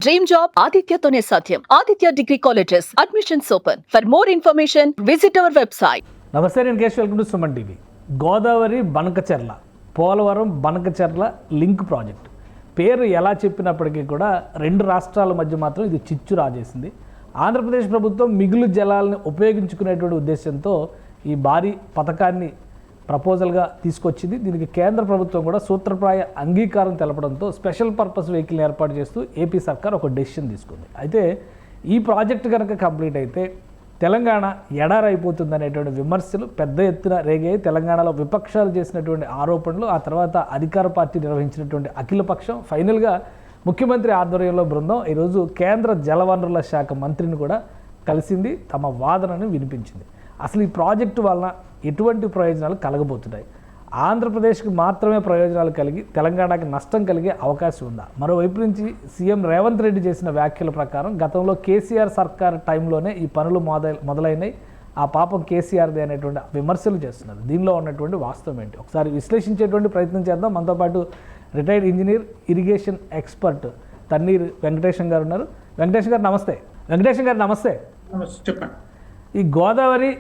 Dream job ఆదిత్యతోనే సాధ్యం. Aditya degree colleges admissions open. For more information visit our website. నమస్తే, నేను Keshav. Welcome to Suman TV. Godavari Banakacherla, Polavaram Banakacherla link project పేరు ఎలా చెప్పినప్పటికీ కూడా రెండు రాష్ట్రాల మధ్య మాత్రం ఇది చిచ్చు రాజేసింది. ఆంధ్రప్రదేశ్ ప్రభుత్వం మిగులు జలాలను ఉపయోగించుకునేటువంటి ఉద్దేశంతో ఈ భారీ పథకాన్ని ప్రపోజల్గా తీసుకొచ్చింది. దీనికి కేంద్ర ప్రభుత్వం కూడా సూత్రప్రాయ అంగీకారం తెలపడంతో స్పెషల్ పర్పస్ వెహికల్ని ఏర్పాటు చేస్తూ ఏపీ సర్కార్ ఒక డెసిషన్ తీసుకుంది. అయితే ఈ ప్రాజెక్టు కనుక కంప్లీట్ అయితే తెలంగాణ ఎడారైపోతుంది అనేటువంటి విమర్శలు పెద్ద ఎత్తున రేగాయి. తెలంగాణలో విపక్షాలు చేసినటువంటి ఆరోపణలు, ఆ తర్వాత అధికార పార్టీ నిర్వహించినటువంటి అఖిలపక్షం, ఫైనల్గా ముఖ్యమంత్రి ఆధ్వర్యంలో బృందం ఈరోజు కేంద్ర జలవనరుల శాఖ మంత్రిని కూడా కలిసింది, తమ వాదనను వినిపించింది. అసలు ఈ ప్రాజెక్టు వలన ఎటువంటి ప్రయోజనాలు కలగబోతున్నాయి? ఆంధ్రప్రదేశ్కి మాత్రమే ప్రయోజనాలు కలిగి తెలంగాణకి నష్టం కలిగే అవకాశం ఉందా? మరోవైపు నుంచి సీఎం రేవంత్ రెడ్డి చేసిన వ్యాఖ్యల ప్రకారం గతంలో కేసీఆర్ సర్కార్ టైంలోనే ఈ పనులు మొదలైనవి, ఆ పాపం కేసీఆర్ది అనేటువంటి విమర్శలు చేస్తున్నారు. దీనిలో ఉన్నటువంటి వాస్తవం ఏంటి ఒకసారి విశ్లేషించేటువంటి ప్రయత్నం చేద్దాం. మనతో పాటు retired engineer, irrigation expert Thanneer Venkatesham గారు ఉన్నారు. వెంకటేశం గారు నమస్తే. వెంకటేశం గారు నమస్తే. చెప్పండి. ఈ గోదావరి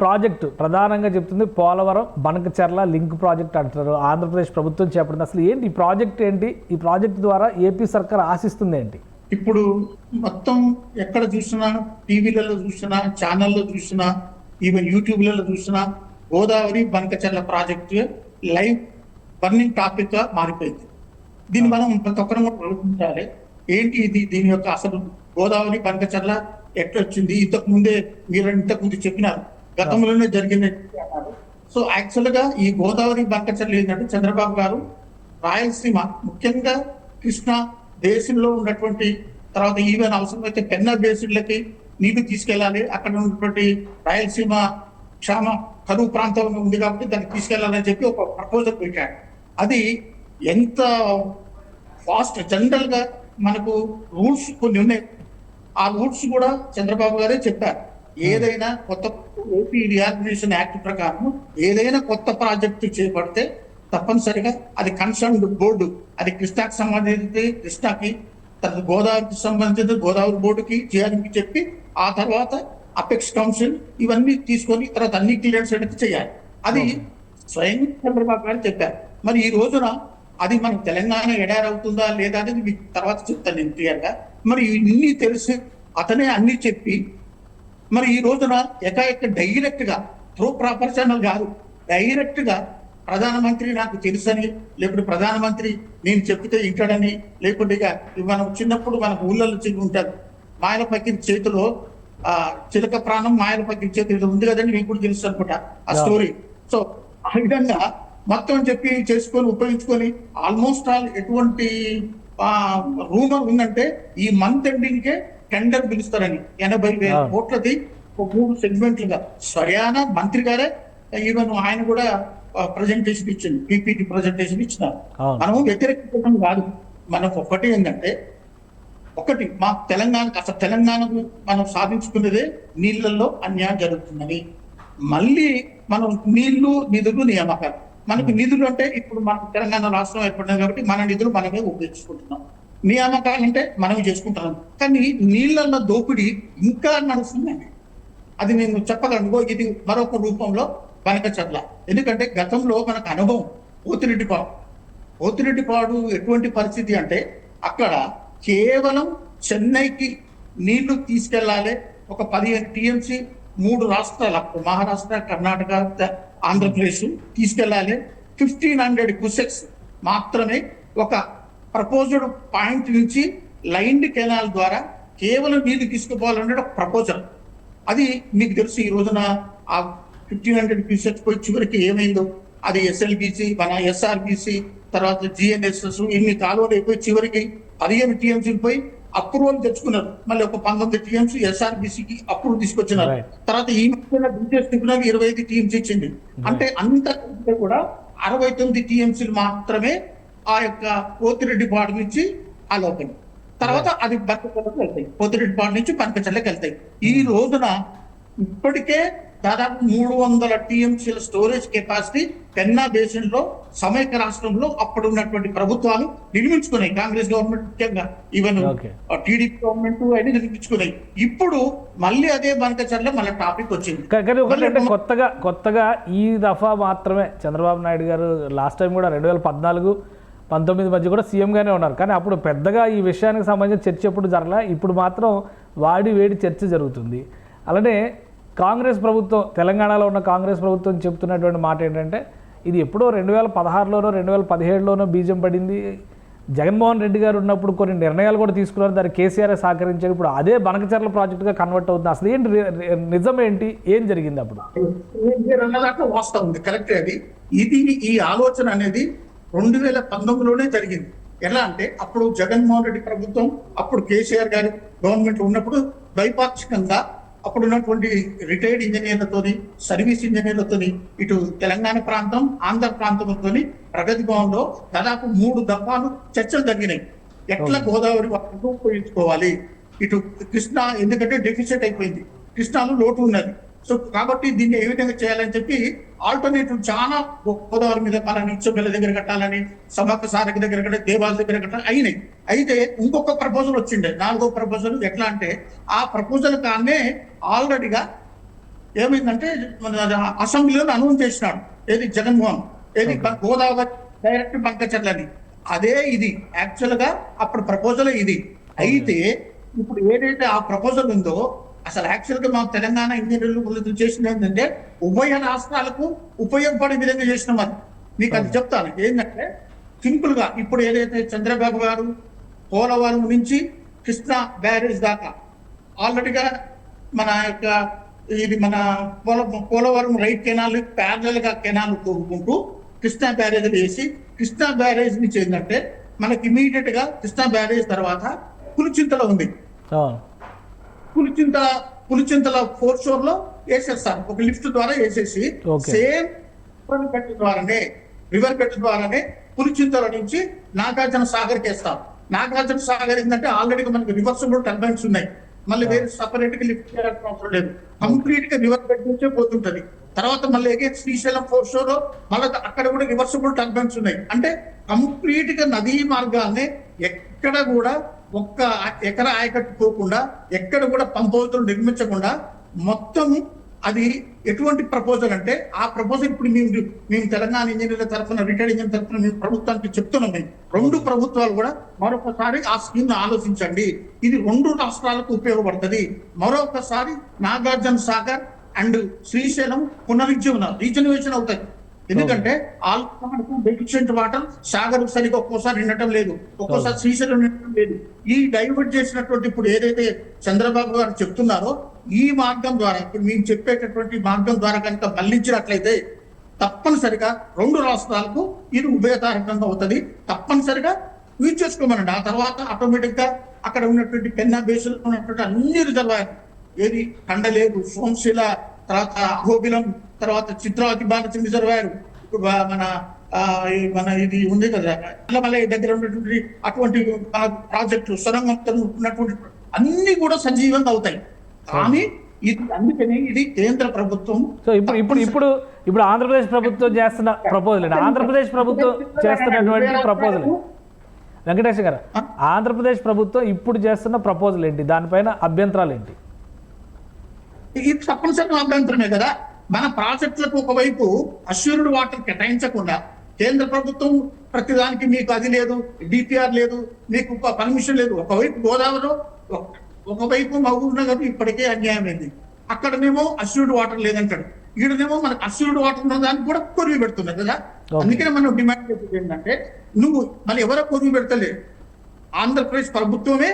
ప్రాజెక్టు ప్రధానంగా చెప్తుంది పోలవరం బనకచెర్ల లింక్ ప్రాజెక్ట్ అంటారు. ఆంధ్రప్రదేశ్ ప్రభుత్వం చేపడుతుంది. అసలు ఏంటి ఈ ప్రాజెక్ట్? ఏంటి ఈ ప్రాజెక్ట్ ద్వారా ఏపీ సర్కార్ ఆశిస్తుంది ఏంటి? ఇప్పుడు మొత్తం ఎక్కడ చూసినా, టీవీలలో చూసినా, ఛానల్లో చూసినా, ఈవెన్ యూట్యూబ్లలో చూసినా Godavari Banakacherla project live burning topic గా మారిపోయింది. దీన్ని మనం ప్రతి ఒక్కరు కూడా ఆలోచించాలి. ఏంటి ఇది? దీని యొక్క అసలు గోదావరి బనకచెర్ల ఎట్లా వచ్చింది? మీరు ఇంతకు ముందు చెప్పినారు, గతంలోనే జరిగింది అన్నారు. సో యాక్చువల్ గా ఈ గోదావరి బనకచెర్ల ఏంటంటే చంద్రబాబు గారు రాయలసీమ, ముఖ్యంగా కృష్ణా బేసిన్లో ఉన్నటువంటి, తర్వాత ఈవెన్ అవసరమైతే పెన్నా బేసిన్లకి నీళ్లు తీసుకెళ్లాలి, అక్కడ ఉన్నటువంటి రాయలసీమ క్షామ కరువు ప్రాంతం ఉంది కాబట్టి దాన్ని తీసుకెళ్లాలని చెప్పి ఒక ప్రపోజల్ పెట్టాడు. అది ఎంత ఫాస్ట్, జనరల్ గా మనకు రూల్స్ కొన్ని ఉన్నాయి. ఆ రూల్స్ కూడా చంద్రబాబు గారే చెప్పారు. ఏదైనా కొత్త ఏపీ రీఆర్గనైజేషన్ యాక్ట్ ప్రకారం ఏదైనా కొత్త ప్రాజెక్టు చేపడితే తప్పనిసరిగా అది కన్సర్న్డ్ బోర్డు, అది కృష్ణాకి సంబంధించి కృష్ణాకి, తర్వాత గోదావరికి సంబంధించి గోదావరి బోర్డుకి చేయాలని చెప్పి, ఆ తర్వాత అపెక్స్ కౌన్సిల్ ఇవన్నీ తీసుకొని తర్వాత అన్ని క్లియరెన్స్ అనేది చేయాలి. అది స్వయం చంద్రబాబు గారు చెప్పారు. మరి ఈ రోజున అది మన తెలంగాణ ఎడారవుతుందా లేదా అనేది మీకు తర్వాత చెప్తాను నేను క్లియర్గా. మరి ఇన్ని తెలిసి అతనే అన్ని చెప్పి, మరి ఈ రోజున డైరెక్ట్ గా త్రూ ప్రాపర్ ఛానల్ కాదు, డైరెక్ట్ గా ప్రధానమంత్రి నాకు తెలుసని, లేకపోతే ప్రధానమంత్రి నేను చెప్తే ఇంటాడని, లేకుంటే ఇక మనం చిన్నప్పుడు మనకు ఊళ్ళల్లో చిన్న ఉంటారు, మాయల పక్కిన చేతిలో చిలక ప్రాణం మాయల పక్కిన చేతిలో ఉంది కదండి, మీకు కూడా తెలుసు అనుకుంటా ఆ స్టోరీ. సో ఆ విధంగా మొత్తం చెప్పి చేసుకొని ఉపయోగించుకొని ఆల్మోస్ట్ ఆల్ ఎటువంటి రూమర్ ఉందంటే ఈ మంత్ ఎండింగ్కే టెండర్ పిలుస్తారని 80,000 కోట్లది 3 సెగ్మెంట్లుగా స్వయాన మంత్రి గారే, ఈవెన్ ఆయన కూడా ప్రజెంటేషన్ ఇచ్చింది, పీపీటీ ప్రజెంటేషన్ ఇచ్చినారు. మనము వ్యతిరేకించడం కాదు, మనకు ఒకటి ఏంటంటే, ఒకటి మా తెలంగాణకు, అసలు తెలంగాణకు మనం సాధించుకున్నదే నీళ్లలో అన్యాయం జరుగుతుందని. మళ్ళీ మనం నీళ్లు, నిధులు, నియామకాలు. మనకు నిధులు అంటే ఇప్పుడు మనకు తెలంగాణ రాష్ట్రం ఏర్పడింది కాబట్టి మన నిధులు మనమే ఉపయోగించుకుంటున్నాం. నియామకాలు అంటే మనం చేసుకుంటున్నాం. కానీ నీళ్ళన్న దోపిడీ ఇంకా నడుస్తుందండి. అది నేను చెప్పగలను. ఇది మరొక రూపంలో బనకచెర్ల. ఎందుకంటే గతంలో మనకు అనుభవం పోతిరెడ్డిపాడు ఎటువంటి పరిస్థితి అంటే, అక్కడ కేవలం చెన్నైకి నీళ్లు తీసుకెళ్లాలి, ఒక 15 టీఎంసీ 3 రాష్ట్రాల మహారాష్ట్ర, కర్ణాటక, ఆంధ్రప్రదేశ్ తీసుకెళ్లాలి. 1500 క్యూసెక్స్ మాత్రమే ఒక ప్రపోజల్ పాయింట్ నుంచి లైన్డ్ కెనాల్ ద్వారా కేవలం నీళ్లు తీసుకుపోవాలనే ఒక ప్రపోజల్. అది మీకు తెలుసు. ఈ రోజున ఆ 1500 క్యూసెక్స్ పోయి చివరికి ఏమైందో, అది ఎస్ఎల్బిసి, మన ఎస్ఆర్బిసి, తర్వాత జిఎన్ఎస్ఎస్, ఇన్ని కాలువలు అయిపోయి చివరికి 15 టీఎంసీలు పోయి అప్రూవల్ తెచ్చుకున్నారు. మళ్ళీ ఒక 19 టీఎంసీ ఎస్ఆర్బిసికి అప్రూవల్ తీసుకొచ్చినారు. తర్వాత ఈ మధ్యన బిజినెస్ ట్రిబ్యునల్ 25 టీఎంసీ ఇచ్చింది. అంటే అంతకంటే కూడా 69 టీఎంసీలు మాత్రమే ఆ యొక్క పోతిరెడ్డిపాడు నుంచి ఆలోపని, తర్వాత అది బనకచెర్లకు వెళ్తాయి, పోతిరెడ్డిపాడు నుంచి బనకచెర్లకు వెళ్తాయి. ఈ రోజున ఇప్పటికే దాదాపు 300 టీఎంసీల స్టోరేజ్ కెపాసిటీ పెన్నా బేసిన్ లో సమైక్య రాష్ట్రంలో అప్పుడు ఉన్నటువంటి ప్రభుత్వాలు నిర్మించుకున్నాయి. కాంగ్రెస్ గవర్నమెంట్ ముఖ్యంగా, ఈవెన్ టీడీపీ గవర్నమెంట్ అన్ని నిర్మించుకున్నాయి. ఇప్పుడు మళ్ళీ అదే బనకచర్ల మళ్ళీ టాపిక్ వచ్చింది. కానీ ఒకటంటే కొత్తగా ఈ దఫా మాత్రమే చంద్రబాబు నాయుడు గారు లాస్ట్ టైం కూడా 2014-19 మధ్య కూడా సీఎంగానే ఉన్నారు. కానీ అప్పుడు పెద్దగా ఈ విషయానికి సంబంధించిన చర్చ ఎప్పుడు జరగలే. ఇప్పుడు మాత్రం వాడి వేడి చర్చ జరుగుతుంది. అలానే కాంగ్రెస్ ప్రభుత్వం, తెలంగాణలో ఉన్న కాంగ్రెస్ ప్రభుత్వం చెప్తున్నటువంటి మాట ఏంటంటే ఇది ఎప్పుడో 2016లోనో 2017లోనో బీజం పడింది. జగన్మోహన్ రెడ్డి గారు ఉన్నప్పుడు కొన్ని నిర్ణయాలు కూడా తీసుకున్నారు, దాన్ని కేసీఆర్ సహకరించారు. ఇప్పుడు అదే బనకచర్ల ప్రాజెక్టుగా కన్వర్ట్ అవుతుంది. అసలు ఏంటి నిజం ఏంటి, ఏం జరిగింది అప్పుడు? వాస్తవం ఉంది, కరెక్ట్. అది ఇది ఈ ఆలోచన అనేది 2019లోనే జరిగింది. ఎలా అంటే అప్పుడు జగన్మోహన్ రెడ్డి ప్రభుత్వం, అప్పుడు కేసీఆర్ గారి గవర్నమెంట్ ఉన్నప్పుడు ద్వైపాక్షికంగా అప్పుడు ఉన్నటువంటి రిటైర్డ్ ఇంజనీర్లతోని, సర్వీస్ ఇంజనీర్లతోని, ఇటు తెలంగాణ ప్రాంతం ఆంధ్ర ప్రాంతంతోని ప్రగతి భవన్లో దాదాపు 3 దఫాలు చర్చలు జరిగినాయి. ఎట్లా గోదావరి వాటర్ను ఉపయోగించుకోవాలి, ఇటు కృష్ణా ఎందుకంటే డెఫిసిట్ అయిపోయింది, కృష్ణాలో లోటు ఉన్నది. సో కాబట్టి దీన్ని ఏ విధంగా చేయాలని చెప్పి ఆల్టర్నేటివ్ చాలా గోదావరి మీద పలాని ఇచ్చబెల్ల దగ్గర కట్టాలని, సమక్క సారకి దగ్గర కట్టాలి, దేవాల దగ్గర కట్టాలి అయినాయి. అయితే ఇంకొక ప్రపోజల్ వచ్చిండే, 4వ ప్రపోజల్. ఎట్లా అంటే ఆ ప్రపోజల్ కానే ఆల్రెడీగా ఏమైందంటే మన అసెంబ్లీలో అనౌన్స్ చేసినాడు, ఏది జగన్మోహన్, ఏది గోదావరి డైరెక్ట్ బనకచర్లని. అదే ఇది యాక్చువల్ గా అప్పుడు ప్రపోజల్ ఇది. అయితే ఇప్పుడు ఏదైతే ఆ ప్రపోజల్ ఉందో అసలు యాక్చువల్ గా మా తెలంగాణ ఇంజనీర్లు చేసిన ఏంటంటే ఉభయ రాష్ట్రాలకు ఉపయోగపడే విధంగా చేసినాం. అది మీకు అది చెప్తాను. ఏంటంటే సింపుల్ గా ఇప్పుడు ఏదైతే చంద్రబాబు గారు పోలవరం నుంచి కృష్ణా బ్యారేజ్ దాకా ఆల్రెడీగా మన యొక్క ఇది మన పోలవరం రైట్ కెనాల్ ప్యారలల్ గా కెనాల్ తోడుకుంటూ కృష్ణా బ్యారేజ్ వేసి, కృష్ణా బ్యారేజ్ నుంచి ఏంటంటే మనకి ఇమీడియట్ గా కృష్ణా బ్యారేజ్ తర్వాత పులిచింతల ఉంది. పులిచింతల 4 షోర్ లో వేసేస్తారు, ఒక లిఫ్ట్ ద్వారా వేసేసి సేమ్ రివర్ బెడ్ ద్వారానే పులిచింతల నుంచి నాగార్జున సాగర్ కి వేస్తాం. నాగార్జున సాగర్ ఏంటంటే ఆల్రెడీ మనకి రివర్సిబుల్ టర్బైన్స్ ఉన్నాయి, మళ్ళీ వేరే సపరేట్ గా లిఫ్ట్ చేయాల్సిన అవసరం లేదు. కంప్లీట్ గా రివర్ బెడ్ నుంచే పోతుంటది. తర్వాత మళ్ళీ అగైన్ శ్రీశైలం 4 షోర్ మళ్ళీ అక్కడ కూడా రివర్సిబుల్ టర్బైన్స్ ఉన్నాయి. అంటే కంప్లీట్ గా నదీ మార్గాన్ని ఎక్కడ కూడా ఒక్క ఎకరా ఆయకట్టు పోకుండా, ఎక్కడ కూడా పంప్ హౌజులు నిర్మించకుండా మొత్తం అది ఎటువంటి ప్రపోజల్ అంటే ఆ ప్రపోజల్ ఇప్పుడు మేము తెలంగాణ ఇంజనీర్ల తరఫున, రిటైర్డ్ ఇంజనీర్ తరఫున మేము ప్రభుత్వానికి చెప్తున్నాం. మేము 2 ప్రభుత్వాలు కూడా మరొకసారి ఆ స్కీమ్ ఆలోచించండి, ఇది 2 రాష్ట్రాలకు ఉపయోగపడుతుంది. మరొకసారి నాగార్జున సాగర్ అండ్ శ్రీశైలం రీజనరేషన్ అవుతాయి. ఎందుకంటే మనకు డెఫిషియెంట్ వాటర్ సాగర్ సరిగా ఒక్కోసారి నిండటం లేదు, ఒక్కోసారి శ్రీశైలం నిండటం లేదు. ఈ డైవర్ట్ చేసినటువంటి ఇప్పుడు ఏదైతే చంద్రబాబు గారు చెప్తున్నారో ఈ మార్గం ద్వారా, ఇప్పుడు మేము చెప్పేటటువంటి మార్గం ద్వారా కనుక మళ్లించినట్లయితే తప్పనిసరిగా 2 రాష్ట్రాలకు ఇది ఉభయతారకంగా అవుతుంది. తప్పనిసరిగా యూజ్ చేసుకోమనండి. ఆ తర్వాత ఆటోమేటిక్ గా అక్కడ ఉన్నటువంటి పెన్నా బేసిన్ ఉన్నటువంటి అన్ని రిజర్వాయర్, ఏది కండలేరు, సోమశిల, తర్వాత అహోబిలం, తర్వాత చిత్రావతి బాలసింగ్ రిజర్వాయర్, మన ఇది ఉంది కదా అల్లమలై దగ్గర ఉన్నటువంటి అటువంటి ప్రాజెక్టులు, సొరంగం ఉన్నటువంటి అన్ని కూడా సజీవంగా అవుతాయి. కానీ ఇది అందుకని ఇది కేంద్ర ప్రభుత్వం. సో ఇప్పుడు ఆంధ్రప్రదేశ్ ప్రభుత్వం చేస్తున్న ప్రపోజల్, ఆంధ్రప్రదేశ్ ప్రభుత్వం చేస్తున్నటువంటి ప్రపోజల్ వెంకటేష్ గారు, ఆంధ్రప్రదేశ్ ప్రభుత్వం ఇప్పుడు చేస్తున్న ప్రపోజల్ ఏంటి, దానిపైన అభ్యంతరాలు ఏంటి? ఇది తప్పనిసరిగా అభ్యంతరమే కదా. మన ప్రాజెక్టులకు ఒకవైపు అష్యూర్డ్ వాటర్ కేటాయించకుండా కేంద్ర ప్రభుత్వం ప్రతిదానికి మీకు అది లేదు, డిపిఆర్ లేదు, మీకు పర్మిషన్ లేదు. ఒకవైపు గోదావరిలో, ఒకవైపు మహబూబ్ నగర్ ఇప్పటికే అన్యాయమైంది. అక్కడనేమో అష్యూర్డ్ వాటర్ లేదంటాడు, ఈడనేమో మనకు అష్యూర్డ్ వాటర్ ఉన్న దానికి కూడా కొరివి పెడుతున్నారు కదా. అందుకనే మనం డిమాండ్ చేసేది ఏంటంటే నువ్వు మళ్ళీ ఎవరో కొరివి పెడతలేదు, ఆంధ్రప్రదేశ్ ప్రభుత్వమే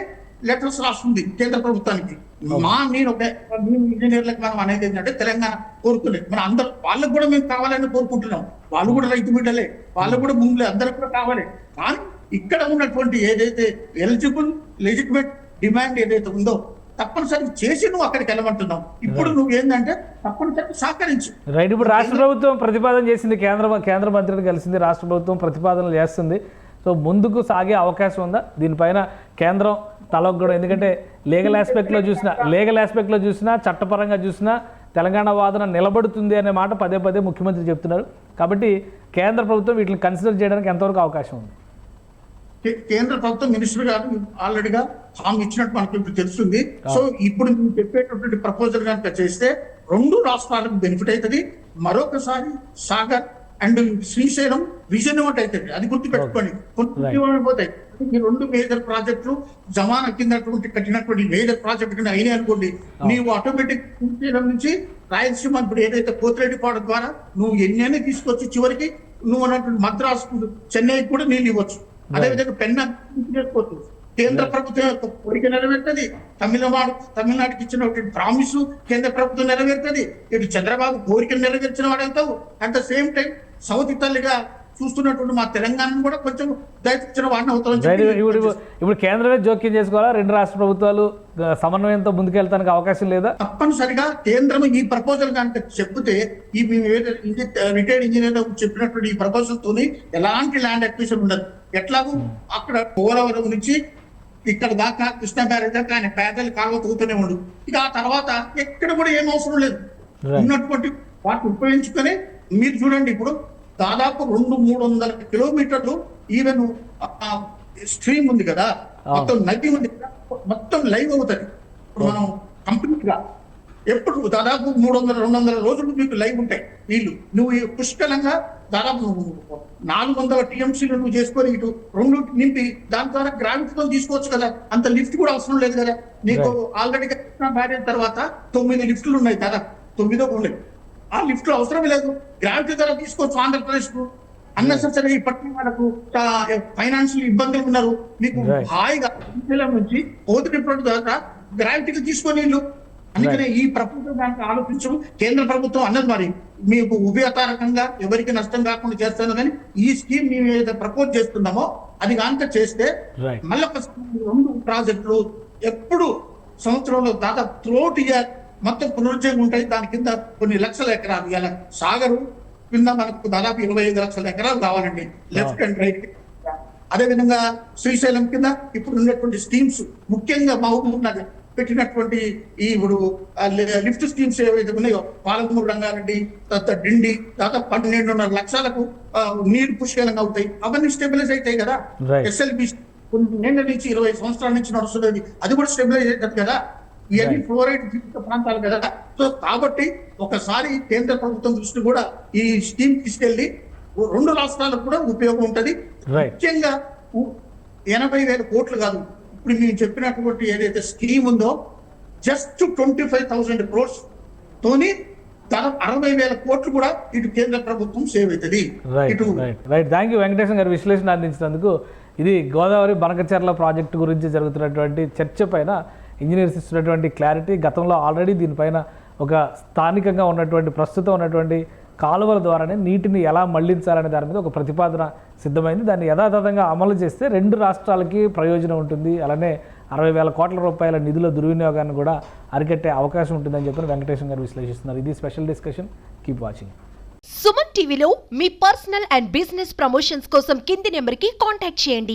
లెటర్స్ రాస్తుంది కేంద్ర ప్రభుత్వానికి. నేను ఇంజనీర్లకు మనం అనేది ఏంటంటే తెలంగాణ కోరుకోలేదు, మన అందరూ వాళ్ళకు కూడా మేము కావాలని కోరుకుంటున్నాం. వాళ్ళు కూడా రైతు బిడ్డలే, వాళ్ళు కూడా భూములే, అందరికి కూడా కావాలి. కానీ ఇక్కడ ఉన్నటువంటి ఏదైతే ఎలిజిబుల్ లెజిటిమేట్ డిమాండ్ ఏదైతే ఉందో తప్పనిసరి చేసి నువ్వు అక్కడికి వెళ్ళమంటున్నావు. ఇప్పుడు నువ్వు ఏంటంటే తప్పనిసరి సహకరించు. రైట్. ఇప్పుడు రాష్ట్ర ప్రభుత్వం ప్రతిపాదన చేసింది, కేంద్ర మంత్రిని కలిసింది, రాష్ట్ర ప్రభుత్వం ప్రతిపాదనలు చేస్తుంది. సో ముందుకు సాగే అవకాశం ఉందా దీనిపైన? కేంద్రం తలొగ్గడం, ఎందుకంటే లీగల్ ఆస్పెక్ట్లో చూసినా, చట్టపరంగా చూసినా తెలంగాణ వాదన నిలబడుతుంది అనే మాట పదే పదే ముఖ్యమంత్రి చెప్తున్నారు. కాబట్టి కేంద్ర ప్రభుత్వం వీటిని కన్సిడర్ చేయడానికి ఎంతవరకు అవకాశం ఉంది? కేంద్ర ప్రభుత్వం మినిస్టర్ గారు ఆల్రెడీగా హామీ ఇచ్చినట్టు మనకు ఇప్పుడు తెలుస్తుంది. సో ఇప్పుడు మీరు చెప్పేటటువంటి ప్రపోజల్ కనుక చేస్తే 2 రాష్ట్రాలకు బెనిఫిట్ అవుతుంది. మరొకసారి సాగర్ అండ్ శ్రీశైలం విజయనగరం అవుతుంది. అది గుర్తుపెట్టుకోండి. పోతాయి ఈ 2 మేజర్ ప్రాజెక్టులు జమానా కిందటువంటి కట్టినటువంటి మేజర్ ప్రాజెక్టు కింద అయినాయి అనుకోండి, నీవు ఆటోమేటిక్ శ్రీశైలం నుంచి రాయలసీమ ఇప్పుడు ఏదైతే పోతిరెడ్డిపాడు ద్వారా నువ్వు ఎన్నైనా తీసుకొచ్చి చివరికి నువ్వు అన్నటువంటి మద్రాసు చెన్నైకి కూడా నీళ్ళు ఇవ్వచ్చు. అదేవిధంగా పెన్నా చేసుకోవచ్చు. కేంద్ర ప్రభుత్వం యొక్క కోరిక నెరవేరుతుంది. తమిళనాడుకి ఇచ్చినటువంటి ప్రామిస్ కేంద్ర ప్రభుత్వం నెరవేరుతుంది. ఇటు చంద్రబాబు కోరికలు నెరవేర్చిన వాడు అవుతావు. అట్ ద సేమ్ టైం సౌతి తల్లిగా చూస్తున్నటువంటి మా తెలంగాణను కూడా కొంచెం దయచిన వాడిని అవుతామని ఇప్పుడు కేంద్రమే జోక్యం చేసుకోవాలా? 2 రాష్ట్ర ప్రభుత్వాలు సమన్వయంతో ముందుకెళ్తానికి అవకాశం లేదా? తప్పనిసరిగా కేంద్రం ఈ ప్రపోజల్ కనుక చెప్తే ఈ రిటైర్డ్ ఇంజనీర్ చెప్పినటువంటి ఈ ప్రపోజల్ తోని ఎలాంటి ల్యాండ్ అక్విజిషన్ ఉండదు. ఎట్లాగూ అక్కడ పోలవరం నుంచి ఇక్కడ దాకా కృష్ణా బ్యారేజ్ దాకా ఆయన పేదలు కాలువ తూతూనే ఉండు. ఇక ఆ తర్వాత ఎక్కడ కూడా ఏం అవసరం లేదు. ఉన్నటువంటి వాటిని ఉపయోగించుకొని మీరు చూడండి, ఇప్పుడు దాదాపు 200-300 కిలోమీటర్లు ఈవెన్ స్ట్రీమ్ ఉంది కదా, మొత్తం నది ఉంది కదా, మొత్తం లైవ్ అవుతుంది. ఇప్పుడు మనం కంప్లీట్ గా ఎప్పుడు దాదాపు 300-200 రోజులు మీకు లైవ్ ఉంటాయి నీళ్లు. నువ్వు పుష్కలంగా దాదాపు 400 టీఎంసీలు నువ్వు చేసుకొని ఇటు 2 నింపి దాని ద్వారా గ్రావిటీతో తీసుకోవచ్చు కదా. అంత లిఫ్ట్ కూడా అవసరం లేదు కదా. నీకు ఆల్రెడీ బ్యారేజ్ తర్వాత 9 లిఫ్ట్లు ఉన్నాయి కదా, 9ో ఉన్నాయి. ఆ లిఫ్ట్ అవసరం లేదు, గ్రావిటీ ద్వారా తీసుకోవచ్చు. ఆంధ్రప్రదేశ్ కు అన్నెసెసరీ ఇప్పటికీ వాళ్ళకు ఫైనాన్షియల్ ఇబ్బందులు ఉన్నారు. మీకు హాయిగా నుంచి పోతిరెడ్డిపాడు దాకా గ్రావిటీకి తీసుకొని నీళ్ళు. అందుకనే ఈ ప్రభుత్వం దానికి ఆలోచించడం కేంద్ర ప్రభుత్వం అన్నది మరి మీకు ఉభయతారకంగా ఎవరికి నష్టం కాకుండా చేస్తాను. కానీ ఈ స్కీమ్ మేము ఏదైతే ప్రపోజ్ చేస్తున్నామో అది కనుక చేస్తే మళ్ళీ 2 ప్రాజెక్టులు ఎప్పుడు సంవత్సరంలో దాదాపు త్రోట్ ఇయర్ మొత్తం పునరుజ్జీవం ఉంటాయి. దాని కింద కొన్ని లక్షల ఎకరాలు, ఇలా సాగరు కింద మనకు దాదాపు 25 లక్షల ఎకరాలు కావాలండి లెఫ్ట్ అండ్ రైట్. అదేవిధంగా శ్రీశైలం కింద ఇప్పుడు ఉన్నటువంటి స్కీమ్స్, ముఖ్యంగా మహబూబ్ నగర్ పెట్టినటువంటి ఈ ఇప్పుడు లిఫ్ట్ స్కీమ్స్ ఏవైతే ఉన్నాయో, పాలమూరు రంగారెడ్డి, తర్వాత డిండి, దాదాపు 12.5 లక్షలకు నీరు పుష్కలంగా అవుతాయి. అవన్నీ స్టెబిలైజ్ అవుతాయి కదా. ఎస్ఎల్బి కొన్ని ఏళ్ల నుంచి 20 సంవత్సరాల నుంచి నడుస్తున్నది, అది కూడా స్టెబిలైజ్ అవుతుంది కదా. ఇవన్నీ ఫ్లోరైడ్ జీవిత ప్రాంతాలు కదా. సో కాబట్టి ఒకసారి కేంద్ర ప్రభుత్వం దృష్టి కూడా ఈ స్కీమ్ తీసుకెళ్లి 2 రాష్ట్రాలకు కూడా ఉపయోగం ఉంటది. ముఖ్యంగా 80,000 కోట్లు కాదు, ఇప్పుడు మీరు చెప్పినటువంటి ఏదైతే స్కీమ్ ఉందో జస్ట్ 25,000 crores తోని దాదాపు 60,000 కోట్లు కూడా ఇటు కేంద్ర ప్రభుత్వం సేవ్ అవుతుంది. థ్యాంక్ యూ వెంకటేశం గారు విశ్లేషణ అందించినందుకు. ఇది గోదావరి బనకచెర్ల ప్రాజెక్టు గురించి జరుగుతున్నటువంటి చర్చ పైన ఇంజనీర్స్ ఇస్తున్నటువంటి క్లారిటీ. గతంలో ఆల్రెడీ దీనిపైన ఒక స్థానికంగా ఉన్నటువంటి ప్రస్తుతం ఉన్నటువంటి కాలువల ద్వారానే నీటిని ఎలా మళ్లించాలనే దాని మీద ఒక ప్రతిపాదన సిద్ధమైంది. దాన్ని యథాతథంగా అమలు చేస్తే 2 రాష్ట్రాలకి ప్రయోజనం ఉంటుంది. అలానే 60,000 కోట్ల రూపాయల నిధుల దుర్వినియోగాన్ని కూడా అరికట్టే అవకాశం ఉంటుందని చెప్పి వెంకటేశం గారు విశ్లేషిస్తున్నారు. ఇది special discussion. Keep watching. Suman టీవీలో మీ పర్సనల్ అండ్ బిజినెస్ ప్రమోషన్స్ కోసం కింది నెంబర్కి కాంటాక్ట్ చేయండి.